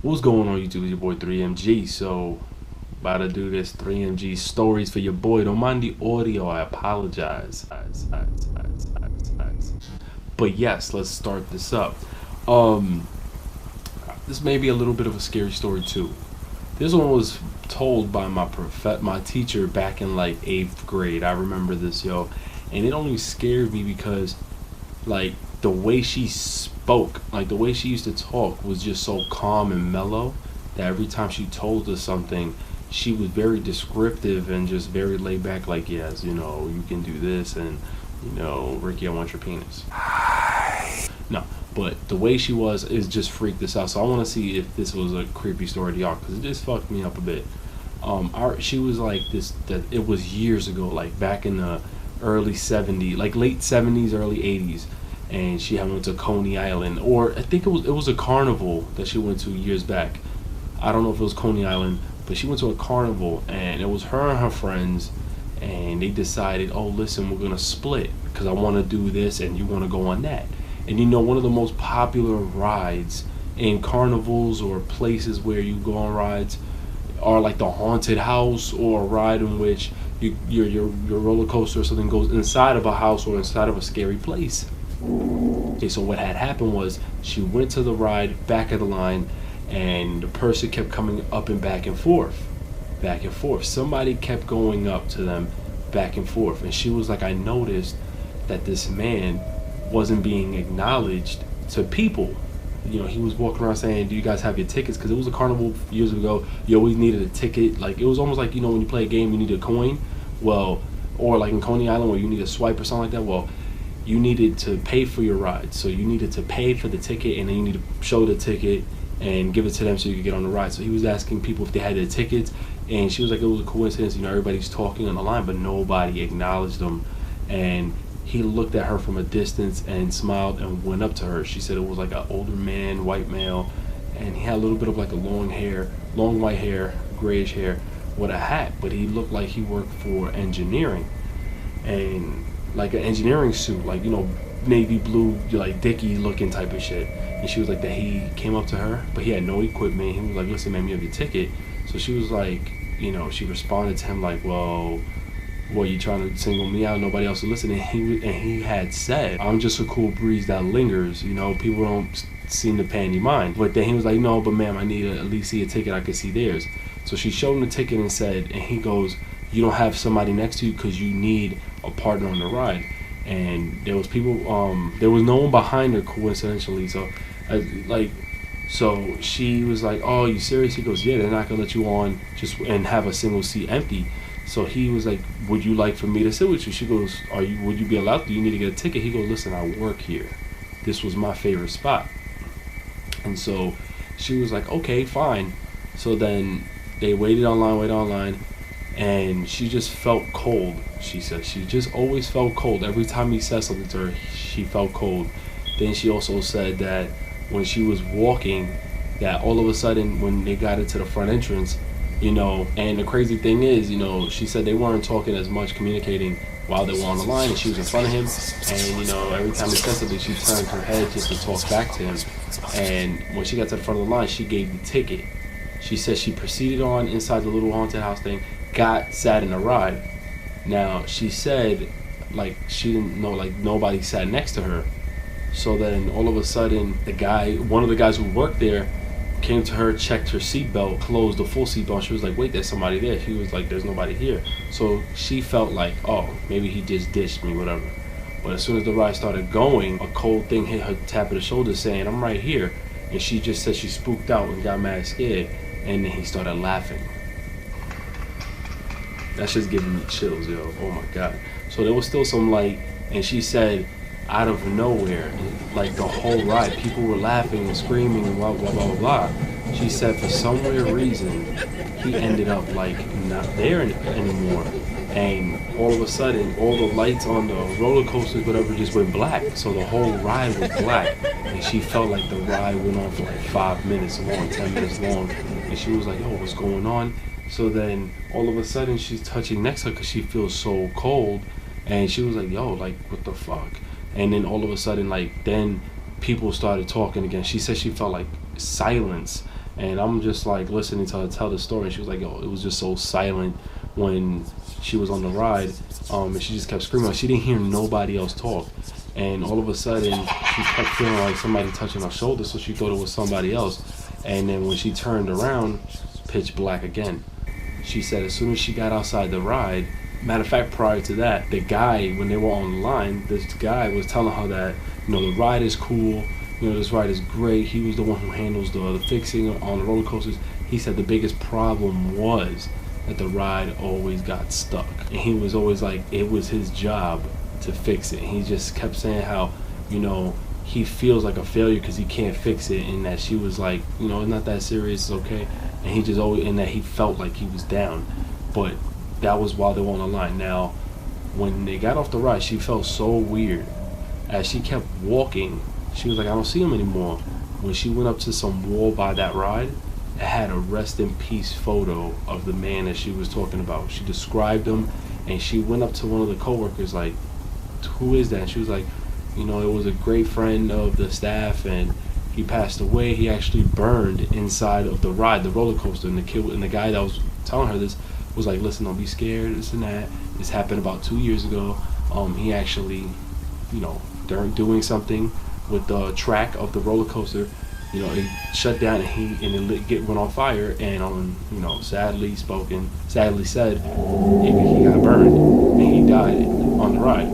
What's going on YouTube? It's your boy 3MG. So about to do this 3MG stories for your boy. Don't mind the audio, I apologize. But yes, let's start this up. This may be a little bit of a scary story too. This one was told by my teacher back in like 8th grade. I remember this, yo. And it only scared me because like the way she spoke, like the way she used to talk was just so calm and mellow that every time she told us something, she was very descriptive and just very laid back, like, yes, you know, you can do this, and, you know, Ricky, I want your penis. No, but the way she was is just freaked us out. So I want to see if this was a creepy story to y'all, because it just fucked me up a bit. She was like this, that it was years ago, like back in the early 70s, like late 70s, early 80s. And she had went to Coney Island, or I think it was a carnival that she went to years back. I don't know if it was Coney Island, but she went to a carnival, and it was her and her friends, and they decided, oh, listen, we're gonna split because I want to do this and you want to go on that. And you know, one of the most popular rides in carnivals or places where you go on rides are like the haunted house, or a ride in which your roller coaster or something goes inside of a house or inside of a scary place. Okay, so what had happened was she went to the ride back of the line, and the person kept coming up and back and forth. Somebody kept going up to them back and forth, and she was like, I noticed that this man wasn't being acknowledged to people. You know, he was walking around saying, do you guys have your tickets? Because it was a carnival years ago, you always needed a ticket. Like, it was almost like, you know, when you play a game, you need a coin. Well, or like in Coney Island where you need a swipe or something like that. Well, you needed to pay for your ride, so you needed to pay for the ticket, and then you need to show the ticket and give it to them so you could get on the ride. So he was asking people if they had their tickets, and she was like, it was a coincidence, you know, everybody's talking on the line, but nobody acknowledged them. And he looked at her from a distance and smiled and went up to her. She said it was like an older man, white male, and he had a little bit of like a long white hair, grayish hair, with a hat, but he looked like he worked for engineering, and like an engineering suit, like, you know, navy blue, like Dickie looking type of shit. And she was like that he came up to her, but he had no equipment. He was like, listen, man, you have your ticket. So she was like, you know, she responded to him like, well, what, you trying to single me out? Nobody else will listen. And he had said, I'm just a cool breeze that lingers. You know, people don't seem to pay any mind. But then he was like, no, but ma'am, I need to at least see a ticket. I can see theirs. So she showed him the ticket and said, and he goes, you don't have somebody next to you because you need a partner on the ride. And there was people, there was no one behind her, coincidentally. So so she was like, oh, you serious? He goes, yeah, they're not gonna let you on just and have a single seat empty. So he was like, would you like for me to sit with you? She goes, would you be allowed? Do you need to get a ticket? He goes, listen, I work here. This was my favorite spot. And so she was like, okay, fine. So then they waited online, and she just felt cold. She said she just always felt cold. Every time he said something to her, she felt cold. Then she also said that when she was walking, that all of a sudden when they got into the front entrance, you know, and the crazy thing is, you know, she said they weren't talking as much, communicating while they were on the line, and she was in front of him, and, you know, every time he said something, she turned her head just to talk back to him. And when she got to the front of the line, she gave the ticket. She said she proceeded on inside the little haunted house thing, sat in the ride. Now, she said, like, she didn't know, like, nobody sat next to her. So then all of a sudden, one of the guys who worked there came to her, checked her seatbelt, closed the full seatbelt. She was like, wait, there's somebody there. She was like, there's nobody here. So she felt like, oh, maybe he just ditched me, whatever. But as soon as the ride started going, a cold thing hit her, tap of the shoulder, saying, I'm right here. And she just said she spooked out and got mad scared. And then he started laughing. That's just giving me chills, yo. Oh my God. So there was still some light, and she said, out of nowhere, like the whole ride, people were laughing and screaming and blah, blah, blah, blah, blah. She said for some weird reason, he ended up like not there anymore. And all of a sudden, all the lights on the roller coasters, whatever, just went black. So the whole ride was black. And she felt like the ride went on for like 5 minutes long, 10 minutes long. And she was like, yo, what's going on? So then all of a sudden she's touching next to her because she feels so cold. And she was like, yo, like, what the fuck? And then all of a sudden, like, then people started talking again. She said she felt like silence. And I'm just like listening to her tell the story. She was like, yo, it was just so silent when she was on the ride, and she just kept screaming. She didn't hear nobody else talk, and all of a sudden she kept feeling like somebody touching her shoulder, so she thought it was somebody else. And then when she turned around, pitch black again. She said as soon as she got outside the ride, matter of fact, prior to that, the guy, when they were on the line, this guy was telling her that, the ride is cool, this ride is great. He was the one who handles the fixing on the roller coasters. He said the biggest problem was that the ride always got stuck. And he was always like, it was his job to fix it. And he just kept saying how, he feels like a failure because he can't fix it, and that she was like, it's not that serious, it's okay. And he just always, and that he felt like he was down. But that was while they were on the line. Now, when they got off the ride, she felt so weird. As she kept walking, she was like, I don't see him anymore. When she went up to some wall by that ride, it had a rest in peace photo of the man that she was talking about. She described him, and she went up to one of the coworkers like, who is that? And she was like, it was a great friend of the staff, and he passed away. He actually burned inside of the ride, the roller coaster. And the guy that was telling her this was like, listen, don't be scared, this and that. This happened about 2 years ago. He actually, during doing something with the track of the roller coaster, it shut down, and it went on fire, and sadly said, he got burned and he died on the ride.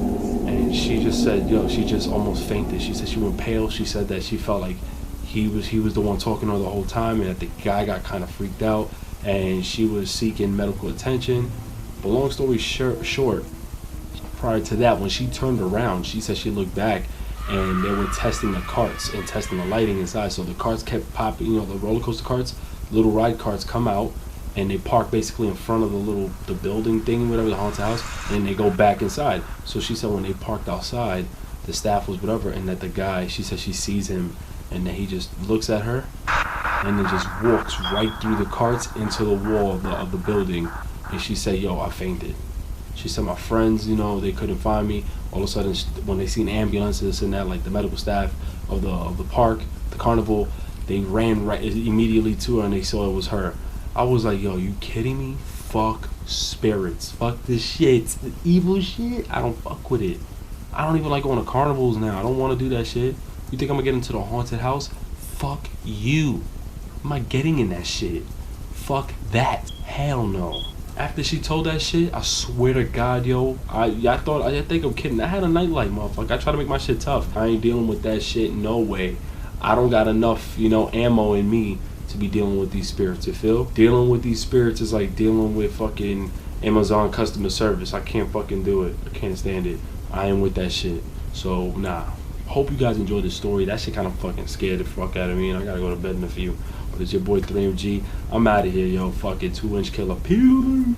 And she just said, she just almost fainted. She said she went pale. She said that she felt like he was the one talking to her the whole time, and that the guy got kind of freaked out, and she was seeking medical attention. But long story short, prior to that, when she turned around, she said she looked back, and they were testing the carts and testing the lighting inside. So the carts kept popping, the roller coaster carts, little ride carts come out, and they park basically in front of the building thing, whatever, the haunted house, and they go back inside. So she said when they parked outside, the staff was whatever, and that the guy, she said she sees him, and then he just looks at her, and then just walks right through the carts into the wall of the building. And she said, I fainted. She said my friends, they couldn't find me. All of a sudden, when they seen ambulances and that, like the medical staff of the park, the carnival, they ran right immediately to her, and they saw it was her. I was like, yo, you kidding me? Fuck spirits. Fuck this shit. The evil shit. I don't fuck with it. I don't even like going to carnivals now. I don't want to do that shit. You think I'm gonna get into the haunted house? Fuck you. I'm not getting in that shit. Fuck that. Hell no. After she told that shit, I swear to God, yo, I think I'm kidding. I had a nightlight, motherfucker. I try to make my shit tough. I ain't dealing with that shit, no way. I don't got enough, ammo in me to be dealing with these spirits, you feel? Dealing with these spirits is like dealing with fucking Amazon customer service. I can't fucking do it. I can't stand it. I ain't with that shit. So, nah. Hope you guys enjoyed this story. That shit kind of fucking scared the fuck out of me, and I gotta go to bed in a few. But it's your boy 3MG. I'm out of here, yo. Fuck it. 2-inch killer. Pew.